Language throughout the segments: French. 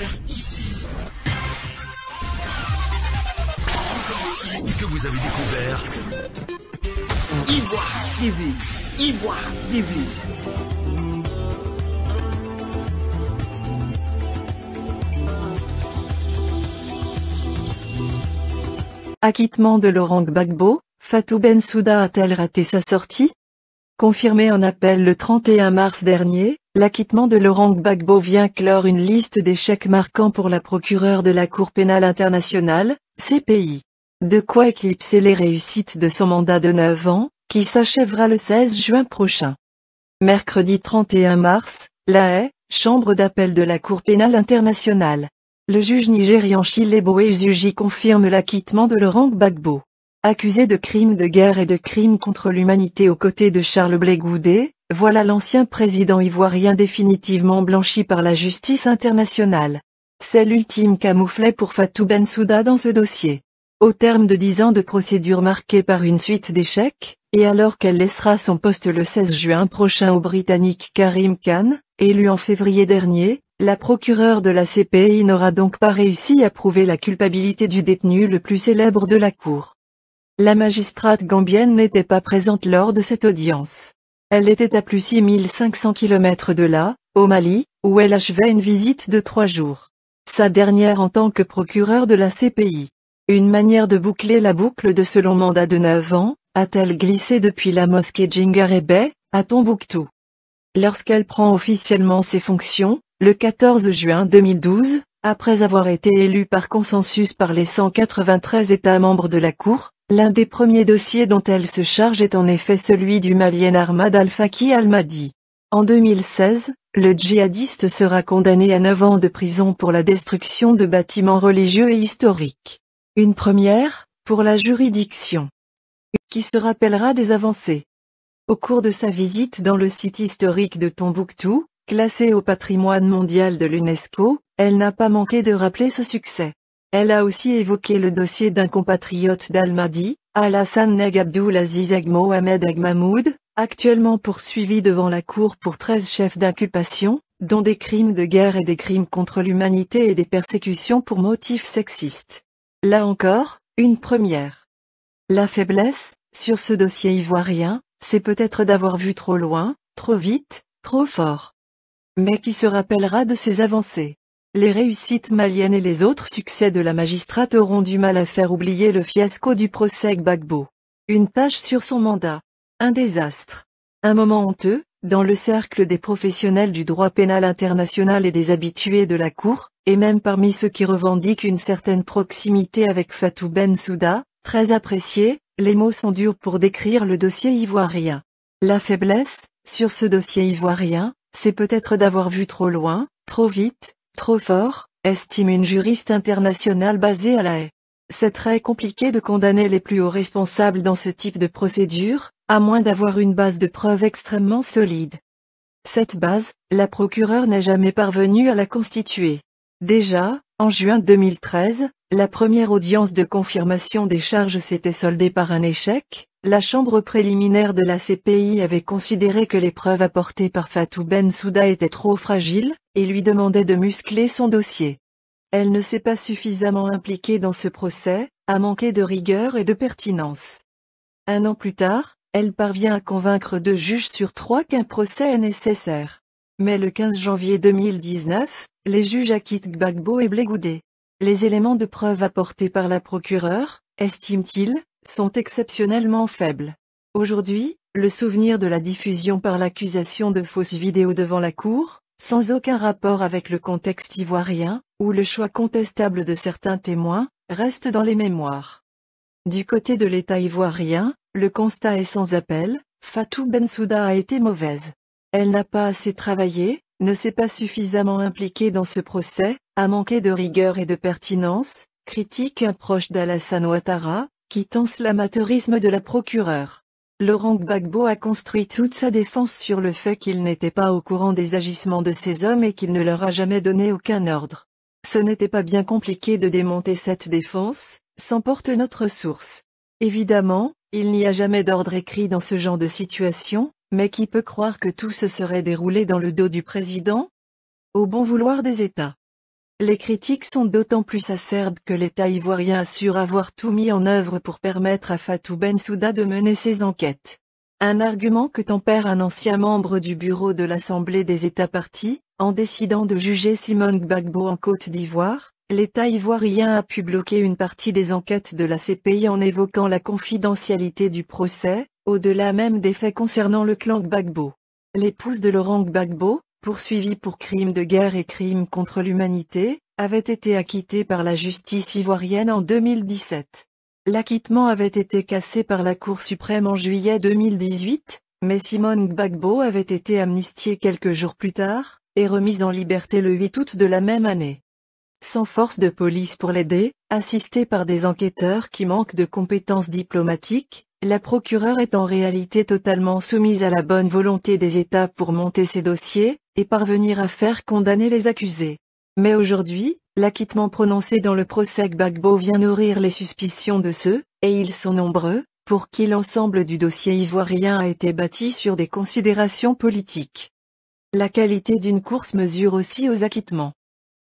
faire ici? Que vous avez découvert Ivoire TV. Ivoire TV. Acquittement de Laurent Gbagbo, Fatou Bensouda a-t-elle raté sa sortie? Confirmé en appel le 31 mars dernier, l'acquittement de Laurent Gbagbo vient clore une liste d'échecs marquants pour la procureure de la Cour pénale internationale, CPI. De quoi éclipser les réussites de son mandat de 9 ans, qui s'achèvera le 16 juin prochain. Mercredi 31 mars, La Haye, chambre d'appel de la Cour pénale internationale. Le juge nigérian Chilebo Ezuji confirme l'acquittement de Laurent Gbagbo. Accusé de crimes de guerre et de crimes contre l'humanité aux côtés de Charles Blé Goudé, voilà l'ancien président ivoirien définitivement blanchi par la justice internationale. C'est l'ultime camouflet pour Fatou Bensouda dans ce dossier. Au terme de 10 ans de procédure marquée par une suite d'échecs, et alors qu'elle laissera son poste le 16 juin prochain au Britannique Karim Khan, élu en février dernier, la procureure de la CPI n'aura donc pas réussi à prouver la culpabilité du détenu le plus célèbre de la Cour. La magistrate gambienne n'était pas présente lors de cette audience. Elle était à plus 6500 km de là, au Mali, où elle achevait une visite de 3 jours. Sa dernière en tant que procureure de la CPI. Une manière de boucler la boucle de ce long mandat de 9 ans, a-t-elle glissé depuis la mosquée Djingarebe, à Tombouctou. Lorsqu'elle prend officiellement ses fonctions, le 14 juin 2012, après avoir été élue par consensus par les 193 États membres de la Cour, l'un des premiers dossiers dont elle se charge est en effet celui du Malien Ahmad Al-Faki Al-Mahdi. En 2016, le djihadiste sera condamné à 9 ans de prison pour la destruction de bâtiments religieux et historiques. Une première, pour la juridiction, qui se rappellera des avancées. Au cours de sa visite dans le site historique de Tombouctou, classé au patrimoine mondial de l'UNESCO, elle n'a pas manqué de rappeler ce succès. Elle a aussi évoqué le dossier d'un compatriote d'Al-Mahdi, Al-Hassan Neg Abdul Aziz Ag Mohamed Ag Mahmoud, actuellement poursuivi devant la Cour pour 13 chefs d'inculpation, dont des crimes de guerre et des crimes contre l'humanité et des persécutions pour motifs sexistes. Là encore, une première. La faiblesse, sur ce dossier ivoirien, c'est peut-être d'avoir vu trop loin, trop vite, trop fort. Mais qui se rappellera de ces avancées? Les réussites maliennes et les autres succès de la magistrate auront du mal à faire oublier le fiasco du procès Gbagbo. Une tâche sur son mandat. Un désastre. Un moment honteux, dans le cercle des professionnels du droit pénal international et des habitués de la Cour, et même parmi ceux qui revendiquent une certaine proximité avec Fatou Bensouda, très apprécié, les mots sont durs pour décrire le dossier ivoirien. La faiblesse, sur ce dossier ivoirien, c'est peut-être d'avoir vu trop loin, trop vite, trop fort, estime une juriste internationale basée à La Haye. C'est très compliqué de condamner les plus hauts responsables dans ce type de procédure, à moins d'avoir une base de preuves extrêmement solide. Cette base, la procureure n'est jamais parvenue à la constituer. Déjà, en juin 2013, la première audience de confirmation des charges s'était soldée par un échec. La chambre préliminaire de la CPI avait considéré que les preuves apportées par Fatou Bensouda étaient trop fragiles, et lui demandait de muscler son dossier. Elle ne s'est pas suffisamment impliquée dans ce procès, a manqué de rigueur et de pertinence. 1 an plus tard, elle parvient à convaincre 2 juges sur 3 qu'un procès est nécessaire. Mais le 15 janvier 2019, les juges acquittent Gbagbo et Blé Goudé. Les éléments de preuve apportés par la procureure, estime-t-il, sont exceptionnellement faibles. Aujourd'hui, le souvenir de la diffusion par l'accusation de fausses vidéos devant la Cour, sans aucun rapport avec le contexte ivoirien, ou le choix contestable de certains témoins, reste dans les mémoires. Du côté de l'État ivoirien, le constat est sans appel, Fatou Bensouda a été mauvaise. Elle n'a pas assez travaillé, ne s'est pas suffisamment impliquée dans ce procès, a manqué de rigueur et de pertinence, critique un proche d'Alassane Ouattara, qui tense l'amateurisme de la procureure. Laurent Gbagbo a construit toute sa défense sur le fait qu'il n'était pas au courant des agissements de ces hommes et qu'il ne leur a jamais donné aucun ordre. Ce n'était pas bien compliqué de démonter cette défense, s'emporte notre source. Évidemment, il n'y a jamais d'ordre écrit dans ce genre de situation, mais qui peut croire que tout se serait déroulé dans le dos du président? Au bon vouloir des États. Les critiques sont d'autant plus acerbes que l'État ivoirien assure avoir tout mis en œuvre pour permettre à Fatou Bensouda de mener ses enquêtes. Un argument que tempère un ancien membre du bureau de l'Assemblée des États parties, en décidant de juger Simone Gbagbo en Côte d'Ivoire, l'État ivoirien a pu bloquer une partie des enquêtes de la CPI en évoquant la confidentialité du procès, au-delà même des faits concernant le clan Gbagbo. L'épouse de Laurent Gbagbo, poursuivie pour crimes de guerre et crimes contre l'humanité, avait été acquittée par la justice ivoirienne en 2017. L'acquittement avait été cassé par la Cour suprême en juillet 2018, mais Simone Gbagbo avait été amnistiée quelques jours plus tard, et remise en liberté le 8 août de la même année. Sans force de police pour l'aider, assistée par des enquêteurs qui manquent de compétences diplomatiques, la procureure est en réalité totalement soumise à la bonne volonté des États pour monter ses dossiers, et parvenir à faire condamner les accusés. Mais aujourd'hui, l'acquittement prononcé dans le procès Gbagbo vient nourrir les suspicions de ceux, et ils sont nombreux, pour qui l'ensemble du dossier ivoirien a été bâti sur des considérations politiques. La qualité d'une course mesure aussi aux acquittements.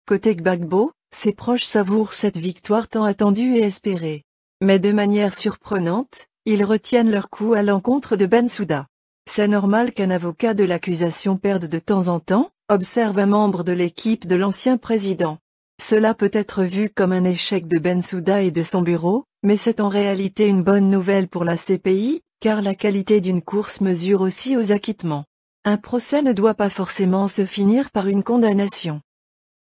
Côté Gbagbo, ses proches savourent cette victoire tant attendue et espérée. Mais de manière surprenante, ils retiennent leur coup à l'encontre de Bensouda. C'est normal qu'un avocat de l'accusation perde de temps en temps, observe un membre de l'équipe de l'ancien président. Cela peut être vu comme un échec de Bensouda et de son bureau, mais c'est en réalité une bonne nouvelle pour la CPI, car la qualité d'une course mesure aussi aux acquittements. Un procès ne doit pas forcément se finir par une condamnation.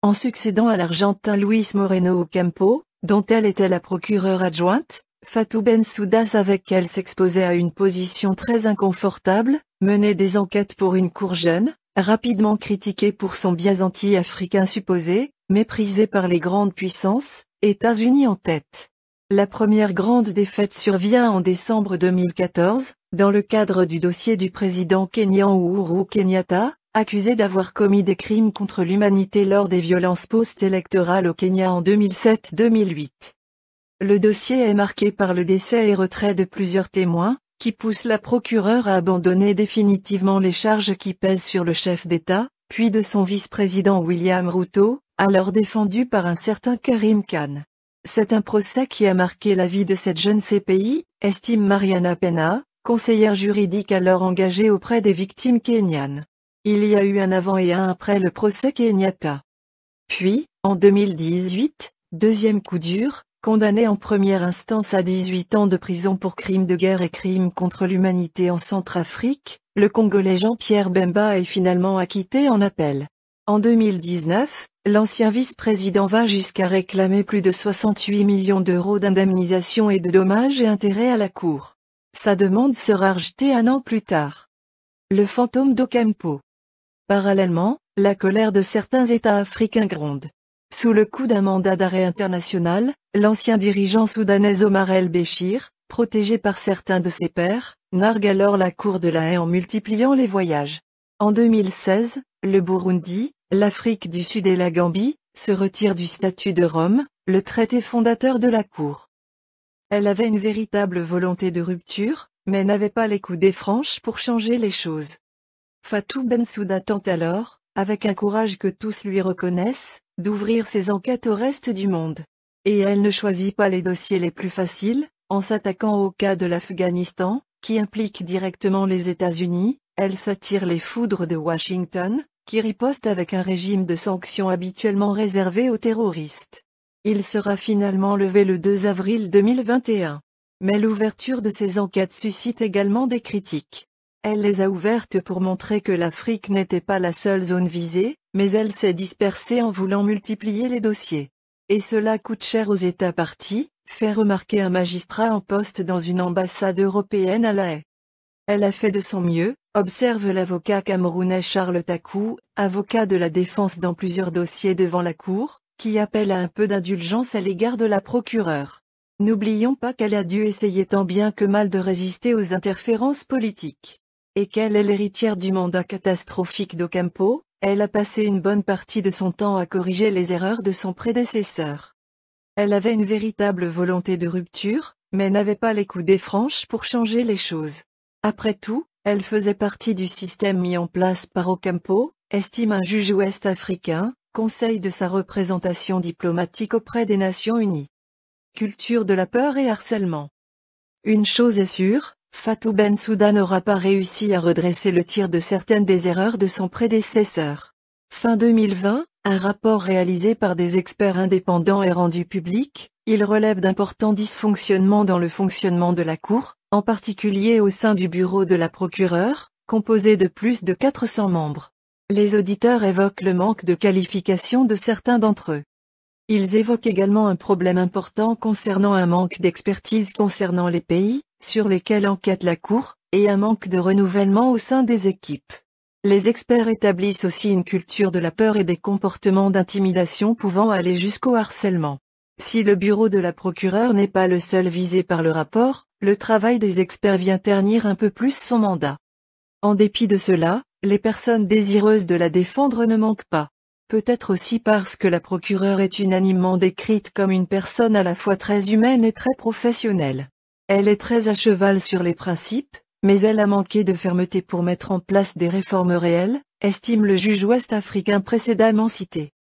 En succédant à l'Argentin Luis Moreno Ocampo, dont elle était la procureure adjointe, Fatou Bensouda savait qu'elle s'exposait à une position très inconfortable, mener des enquêtes pour une cour jeune, rapidement critiquée pour son biais anti-africain supposé, méprisée par les grandes puissances, États-Unis en tête. La première grande défaite survient en décembre 2014, dans le cadre du dossier du président kényan Uhuru Kenyatta, accusé d'avoir commis des crimes contre l'humanité lors des violences post-électorales au Kenya en 2007-2008. Le dossier est marqué par le décès et retrait de plusieurs témoins, qui poussent la procureure à abandonner définitivement les charges qui pèsent sur le chef d'État, puis de son vice-président William Ruto, alors défendu par un certain Karim Khan. C'est un procès qui a marqué la vie de cette jeune CPI, estime Mariana Pena, conseillère juridique alors engagée auprès des victimes kenyanes. Il y a eu un avant et un après le procès Kenyatta. Puis, en 2018, deuxième coup dur, condamné en première instance à 18 ans de prison pour crimes de guerre et crimes contre l'humanité en Centrafrique, le Congolais Jean-Pierre Bemba est finalement acquitté en appel. En 2019, l'ancien vice-président va jusqu'à réclamer plus de 68 millions d'euros d'indemnisation et de dommages et intérêts à la Cour. Sa demande sera rejetée un an plus tard. Le fantôme d'Ocampo. Parallèlement, la colère de certains États africains gronde. Sous le coup d'un mandat d'arrêt international, l'ancien dirigeant soudanais Omar el-Béchir, protégé par certains de ses pairs, nargue alors la Cour de la Haye en multipliant les voyages. En 2016, le Burundi, l'Afrique du Sud et la Gambie, se retirent du statut de Rome, le traité fondateur de la Cour. Elle avait une véritable volonté de rupture, mais n'avait pas les coudées franches pour changer les choses. Fatou Bensouda tente alors, avec un courage que tous lui reconnaissent, d'ouvrir ses enquêtes au reste du monde. Et elle ne choisit pas les dossiers les plus faciles, en s'attaquant au cas de l'Afghanistan, qui implique directement les États-Unis, elle s'attire les foudres de Washington, qui riposte avec un régime de sanctions habituellement réservé aux terroristes. Il sera finalement levé le 2 avril 2021. Mais l'ouverture de ces enquêtes suscite également des critiques. Elle les a ouvertes pour montrer que l'Afrique n'était pas la seule zone visée, mais elle s'est dispersée en voulant multiplier les dossiers. Et cela coûte cher aux États parties, fait remarquer un magistrat en poste dans une ambassade européenne à La Haye. Elle a fait de son mieux, observe l'avocat camerounais Charles Takou, avocat de la défense dans plusieurs dossiers devant la Cour, qui appelle à un peu d'indulgence à l'égard de la procureure. N'oublions pas qu'elle a dû essayer tant bien que mal de résister aux interférences politiques. Et qu'elle est l'héritière du mandat catastrophique d'Ocampo, elle a passé une bonne partie de son temps à corriger les erreurs de son prédécesseur. Elle avait une véritable volonté de rupture, mais n'avait pas les coudées franches pour changer les choses. Après tout, elle faisait partie du système mis en place par Ocampo, estime un juge ouest-africain, conseil de sa représentation diplomatique auprès des Nations Unies. Culture de la peur et harcèlement. Une chose est sûre, Fatou Bensouda n'aura pas réussi à redresser le tir de certaines des erreurs de son prédécesseur. Fin 2020, un rapport réalisé par des experts indépendants est rendu public. Il relève d'importants dysfonctionnements dans le fonctionnement de la Cour, en particulier au sein du bureau de la procureure, composé de plus de 400 membres. Les auditeurs évoquent le manque de qualification de certains d'entre eux. Ils évoquent également un problème important concernant un manque d'expertise concernant les pays, sur lesquels enquête la Cour, et un manque de renouvellement au sein des équipes. Les experts établissent aussi une culture de la peur et des comportements d'intimidation pouvant aller jusqu'au harcèlement. Si le bureau de la procureure n'est pas le seul visé par le rapport, le travail des experts vient ternir un peu plus son mandat. En dépit de cela, les personnes désireuses de la défendre ne manquent pas. Peut-être aussi parce que la procureure est unanimement décrite comme une personne à la fois très humaine et très professionnelle. Elle est très à cheval sur les principes, mais elle a manqué de fermeté pour mettre en place des réformes réelles, estime le juge ouest-africain précédemment cité.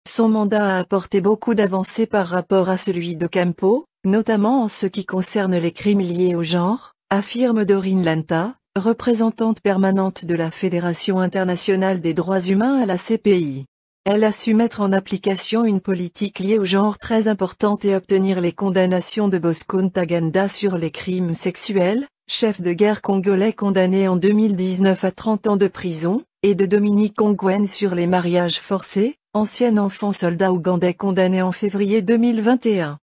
Son mandat a apporté beaucoup d'avancées par rapport à celui de Campo, notamment en ce qui concerne les crimes liés au genre, affirme Doreen Lanta, représentante permanente de la Fédération internationale des droits humains à la CPI. Elle a su mettre en application une politique liée au genre très importante et obtenir les condamnations de Bosco Ntaganda sur les crimes sexuels, chef de guerre congolais condamné en 2019 à 30 ans de prison, et de Dominique Ongwen sur les mariages forcés, ancien enfant soldat ougandais condamné en février 2021.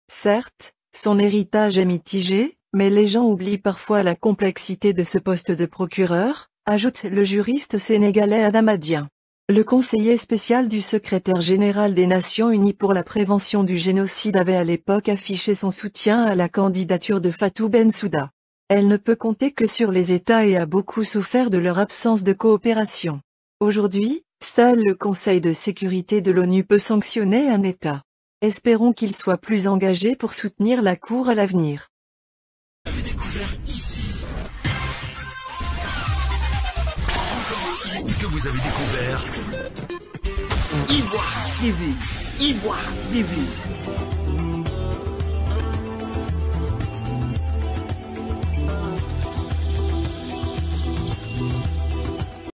Certes, son héritage est mitigé, mais les gens oublient parfois la complexité de ce poste de procureur, ajoute le juriste sénégalais Adam Adien. Le conseiller spécial du secrétaire général des Nations Unies pour la prévention du génocide avait à l'époque affiché son soutien à la candidature de Fatou Bensouda. Elle ne peut compter que sur les États et a beaucoup souffert de leur absence de coopération. Aujourd'hui, seul le Conseil de sécurité de l'ONU peut sanctionner un État. Espérons qu'il soit plus engagé pour soutenir la Cour à l'avenir. Que vous avez découvert Ivoire TV. Ivoire TV.